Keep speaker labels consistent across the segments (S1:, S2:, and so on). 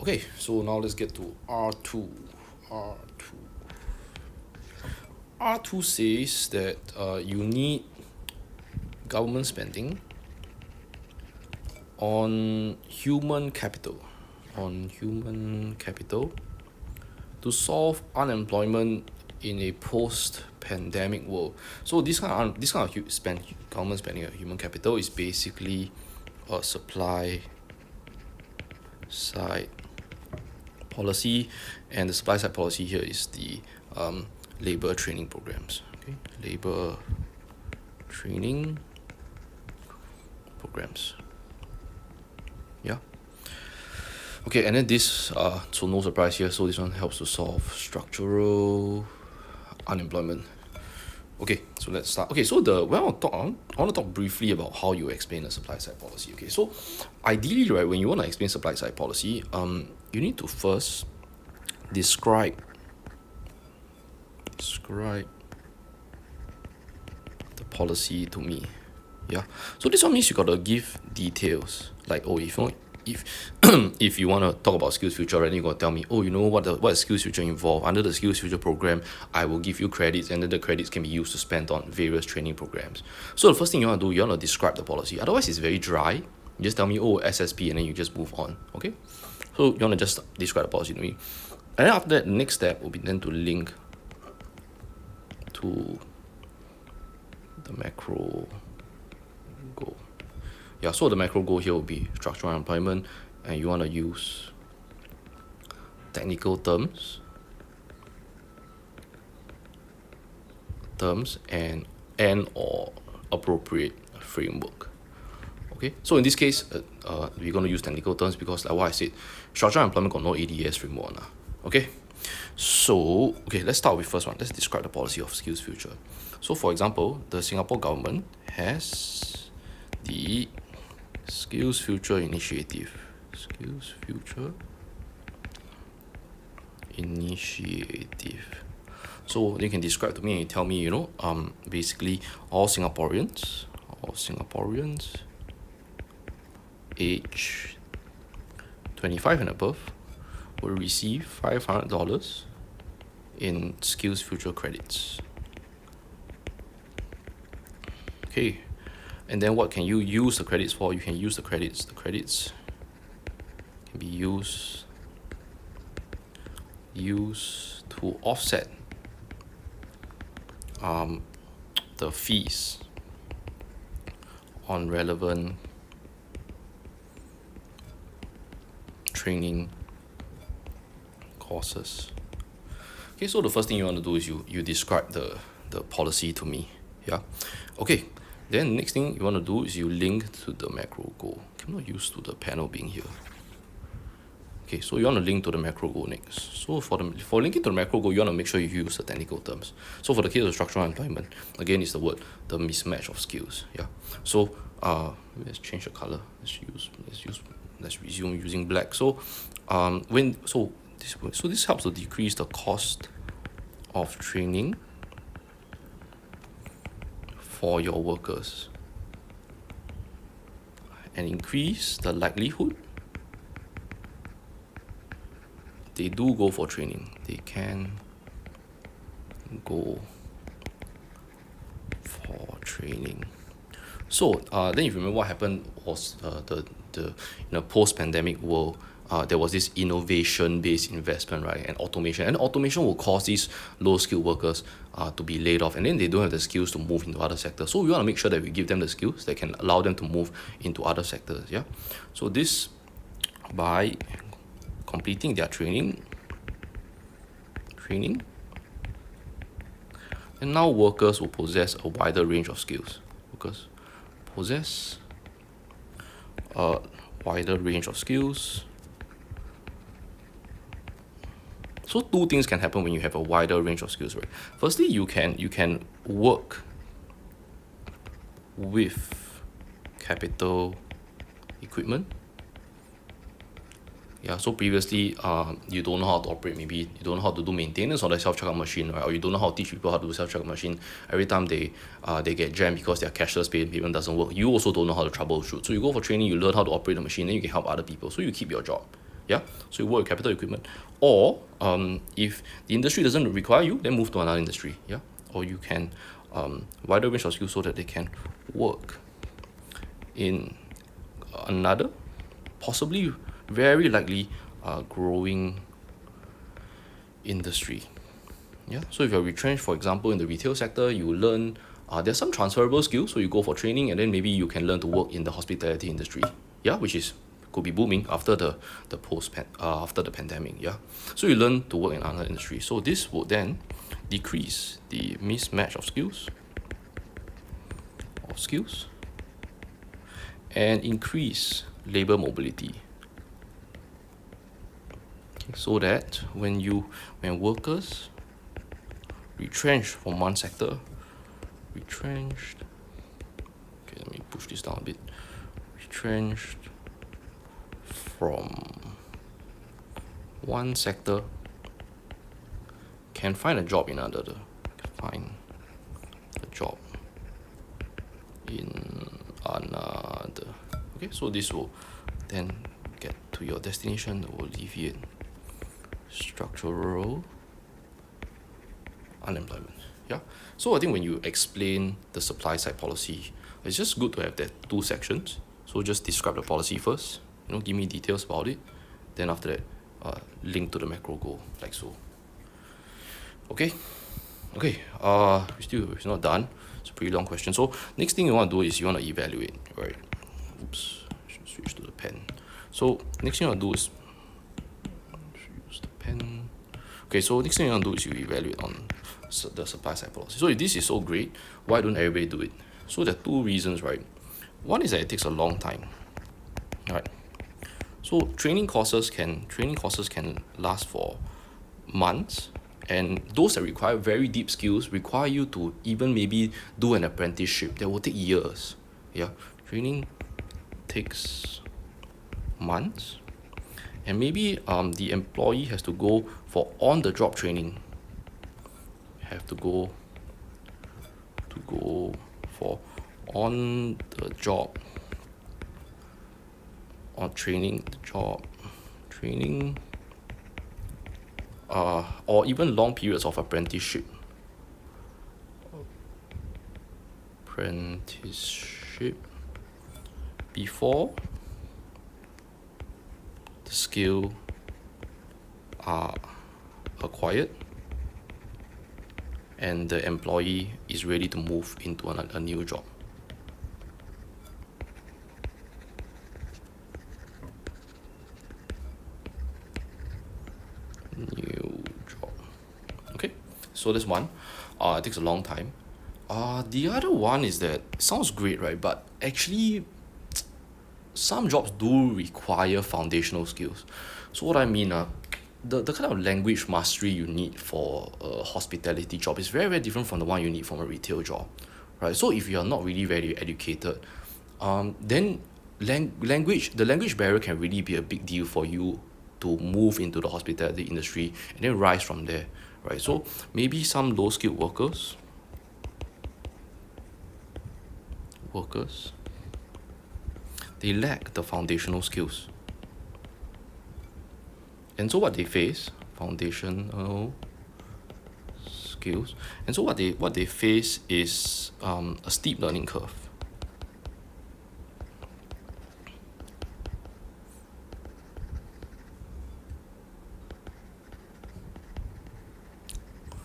S1: Okay, so now let's get to R2. R2. R2 says that you need government spending on human capital. On human capital to solve unemployment in a post-pandemic world. So this kind of government spending on human capital is basically a supply side policy, and the supply side policy here is the labor training programs. Okay, labor training programs. Yeah. Okay, and then this, so no surprise here, so this one helps to solve structural unemployment. Okay, so let's start. Okay, so I want to talk briefly about how you explain the supply side policy. Okay, so ideally, right, when you want to explain supply side policy, you need to first describe the policy to me. Yeah, so this one means you gotta give details, like, oh, if if you want to talk about skills future, right, then you gotta tell me, oh, you know what is skills future involved. Under the skills future program, I will give you credits, and then the credits can be used to spend on various training programs. So the first thing you want to do, you want to describe the policy. Otherwise it's very dry. You just tell me, oh, SSP, and then you just move on. Okay, so you want to just describe the policy to me, and then after that, the next step will be then to link to the macro goal. Yeah, so the macro goal here will be structural unemployment, and you want to use technical terms and or appropriate framework. Okay, so in this case, we're going to use technical terms because, like what I said, structural employment got no ADS framework. Okay, so let's start with first one. Let's describe the policy of skills future. So for example, the Singapore government has the skills future initiative. So you can describe to me and tell me, basically all Singaporeans age 25 and above will receive $500 in skills future credits. Okay, and then what can you use the credits for? You can use the credits can be used to offset the fees on relevant training courses. Okay, so the first thing you want to do is you describe the policy to me. Yeah. Okay, then next thing you want to do is you link to the macro goal. I'm not used to the panel being here. Okay, so you want to link to the macro goal next. So for linking to the macro goal, you want to make sure you use the technical terms. So for the case of structural employment, again, it's the mismatch of skills. Yeah. So let's change the color. Let's resume using black. So this helps to decrease the cost of training for your workers and increase the likelihood they do go for training. They can go for training. So then if you remember what happened was the post-pandemic world, there was this innovation-based investment, right, and automation will cause these low-skilled workers to be laid off, and then they don't have the skills to move into other sectors. So we want to make sure that we give them the skills that can allow them to move into other sectors. Yeah, so this, by completing their training, and now workers will possess a wider range of skills. So two things can happen when you have a wider range of skills, right? Firstly, you can work with capital equipment. Yeah, so previously, you don't know how to operate, maybe you don't know how to do maintenance on the self-checkout machine, right? Or you don't know how to teach people how to do self-checkout machine. Every time they get jammed because their cashless payment doesn't work, you also don't know how to troubleshoot. So you go for training, you learn how to operate the machine, then you can help other people. So you keep your job. Yeah, so you work with capital equipment, or if the industry doesn't require you, then move to another industry. Yeah, or you can wider range of skills so that they can work in another, possibly very likely growing industry. Yeah, so if you're retrenched, for example, in the retail sector, you learn there's some transferable skills, so you go for training and then maybe you can learn to work in the hospitality industry. Yeah, which is could be booming after the after the pandemic. Yeah, so you learn to work in another industry. So this would then decrease the mismatch of skills and increase labor mobility. Okay, so that when workers retrenched from one sector, retrenched, okay, let me push this down a bit, retrenched from one sector can find a job in another, find a job in another. Okay, so this will then get to your destination, that will alleviate structural unemployment. Yeah, so I think when you explain the supply side policy, it's just good to have that two sections. So just describe the policy first, give me details about it, then after that link to the macro goal, like so. Okay, it's not done. It's a pretty long question. So next thing you want to do is you want to evaluate, right? Oops, I should switch to the pen. So next thing you want to do is use the pen. Okay, so next thing you want to do is you evaluate on the supply side policy. So if this is so great, why don't everybody do it? So there are two reasons, right? One is that it takes a long time, right? So training courses can last for months, and those that require very deep skills require you to even maybe do an apprenticeship that will take years. Yeah, training takes months, and maybe the employee has to go for on-the-job training. Have to go for on-the-job or training, or even long periods of apprenticeship before the skill are acquired and the employee is ready to move into a new job. Okay, so that's one. It takes a long time. The other one is that it sounds great, right? But actually, some jobs do require foundational skills. So what I mean, the kind of language mastery you need for a hospitality job is very, very different from the one you need from a retail job, right? So if you are not really very educated, then the language barrier can really be a big deal for you to move into the hospitality industry and then rise from there, right? So maybe some low skilled workers, they lack the foundational skills. And so what they face, foundational skills, and so what they face is a steep learning curve.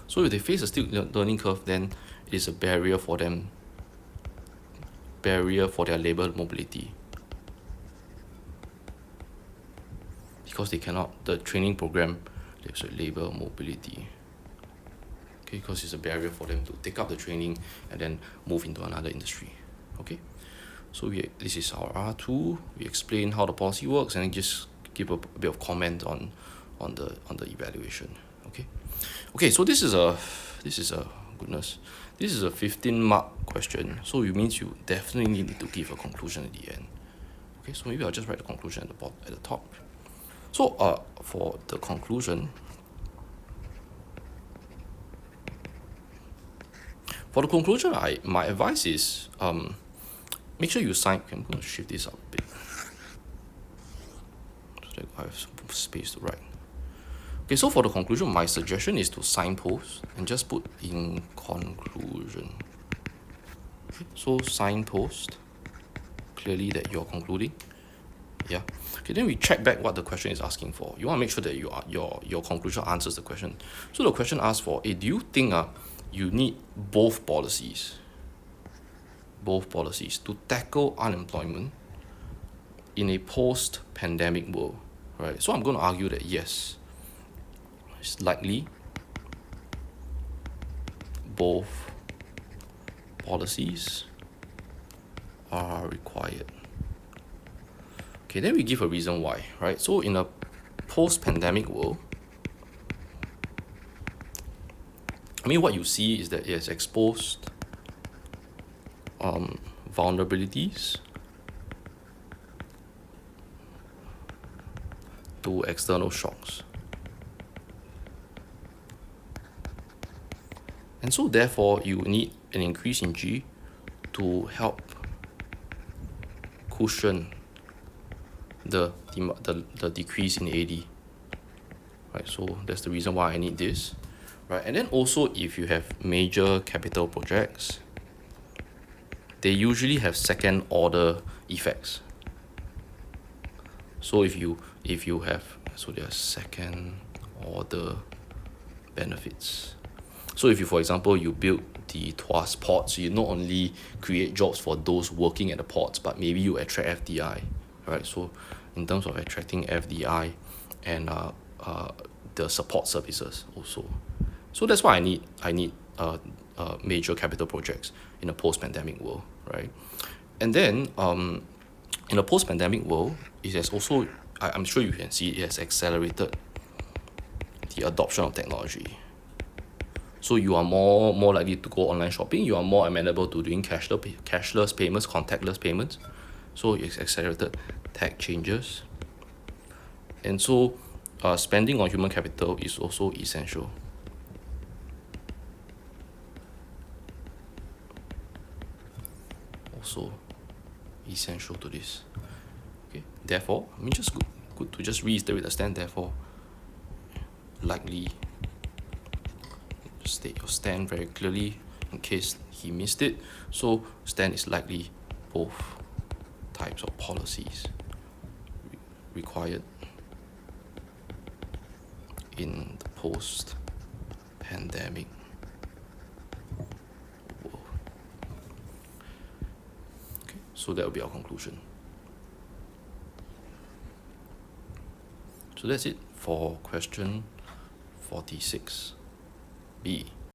S1: So if they face a steep learning curve, then it is a barrier for their labor mobility. Because they cannot, the training program, there's a labor mobility. Okay, because it's a barrier for them to take up the training and then move into another industry. Okay, so this is our R2. We explain how the policy works and then just give a bit of comment on the evaluation. Okay, so this is a 15-mark question. So it means you definitely need to give a conclusion at the end. Okay, so maybe I'll just write the conclusion at the top. So for the conclusion, my advice is make sure you sign. Okay, I'm going to shift this up a bit so So I have some space to write. Okay, so for the conclusion, my suggestion is to signpost and just put in conclusion. Okay, so signpost, clearly that you're concluding. Yeah. Okay, then we check back what the question is asking for. You want to make sure that your conclusion answers the question. So the question asks for, do you think you need both policies to tackle unemployment in a post-pandemic world, right? So I'm going to argue that yes, it's likely both policies are required. Okay, then we give a reason why, right? So in a post-pandemic world, what you see is that it has exposed vulnerabilities to external shocks. And so therefore, you need an increase in G to help cushion the decrease in AD. Right, so that's the reason why I need this. Right, and then also if you have major capital projects, they usually have second order effects. So if you have, so there are second order benefits. So if you, for example, you build the Tuas ports, you not only create jobs for those working at the ports, but maybe you attract FDI, right? So in terms of attracting FDI and the support services also. So that's why I need major capital projects in a post-pandemic world, right? And then in a post-pandemic world, it has also, I'm sure you can see, it has accelerated the adoption of technology. So you are more likely to go online shopping. You are more amenable to doing cashless payments, contactless payments. So it's accelerated tech changes. And so spending on human capital is also essential. Also essential to this. Okay. Therefore, just good to just reiterate the stand. Therefore, likely state your stand very clearly in case he missed it. So stand is likely both types of policies required in the post-pandemic world. Okay, so that will be our conclusion. So that's it for question 46b.